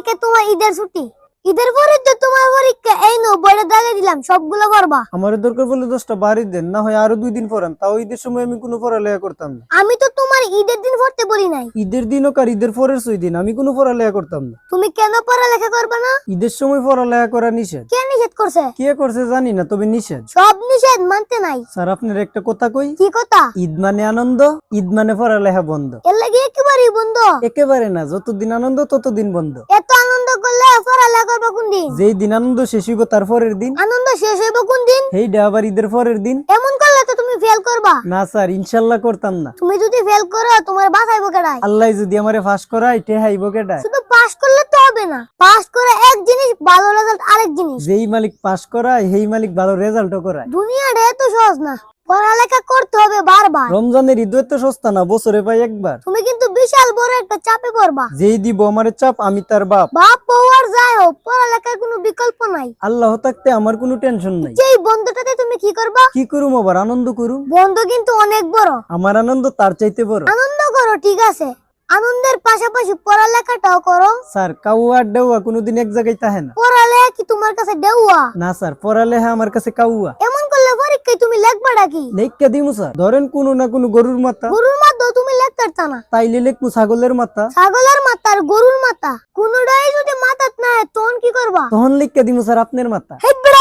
থেকে তোমার ঈদের ছুটি, ঈদের পরে তো তোমার পরীক্ষা। এই নো বইটা দাগে দিলাম, সবগুলো করবা। আমার দরকার পড়লে 10টা বাড়ি দেন, না হয় আরো 2 দিন পড়ান, তাও ঈদের সময় আমি কোনো পড়ালেখা করতাম না। আমি তো তোমার ঈদের দিন পড়তে বলি নাই। ঈদের দিন হোক আর ঈদের পরের 6 দিন আমি কোনো পড়ালেখা করতাম না। তুমি কেন পড়ালেখা করবে না? ঈদের সময় পড়ালেখা করা নিষেধ। কে নিষেধ করছে? কে করছে জানি না, তবে নিষেধ। সব নিষেধ মানতে নাই। স্যার আপনার একটা কথা কই, কি কথা? ঈদ মানে আনন্দ, ঈদ মানে পড়ালেখা বন্ধ। এর লাগে একেবারেই বন্ধ। একেবারে না, যতদিন আনন্দ ততদিন বন্ধ। এত আনন্দ করলে পড়ালেখা করবে কোন দিন? যেই দিন আনন্দ শেষ হইব তার পরের দিন। আনন্দ শেষ হইব কোন দিন? সেইটা আবার ঈদের পরের দিন। এমন করলে তো তুমি ফেল করবা। না স্যার, ইনশাল্লাহ করতাম না। তুমি যদি ফেল করো তোমার বাঁচাইবো কেডাই? আল্লাহ যদি আমারে ফাঁস করায় টেহাইব কেডায়? শুধু পাস করলে তো হবে না, পাস করে এক জিনিস, ভালো রেজাল্ট আরেক জিনিস। যেই মালিক পাস করায় সেই মালিক ভালো রেজাল্টও করায়। দুনিয়াটা এত সহজ না, পড়ালেখা করতে হবে বারবার। রমজানের ঈদ তো সস্তা না, বছরে পাই একবার। তুমি কিন্তু বিশাল বড় একটা চাপে পড়বা। যেই দিব আমারে চাপ আমি তার বাপ। বাপ হওয়ার যাই হোক, পড়ালেখার কোনো বিকল্প নাই। আল্লাহ থাকতে আমার কোনো টেনশন নাই। যেই বন্ধুটাতে তুমি কি করবা? কি করুম আবার, আনন্দ করুম। বন্ধু কিন্তু অনেক বড়। আমার আনন্দ তার চাইতে বড়। আনন্দ করো ঠিক আছে, আনন্দের পাশাপাশি পড়ালেখাটাও করো। স্যার কাউয়া আর ডেউয়া কোনোদিন এক জায়গায় থাকে না। পড়ালেখা কি তোমার কাছে দেওয়া? না স্যার, পড়ালেখা আমার কাছে কাউয়া। এমন করলে পরীক্ষায় তুমি লেখবাটা কি? লেখা দিমু স্যার, ধরেন কোনো না কোনো গরুর মাথা, গরুর মাথা তুমি লেখতে পারতা না। তাইলে লেখবো ছাগলের মাথা। ছাগলের মাথা আর গরুর মাথা কোনটাই যদি মাথাত না হয় তখন কি করবা? তখন লেখা দিমু স্যার আপনার মাথা। হেই বেড়া,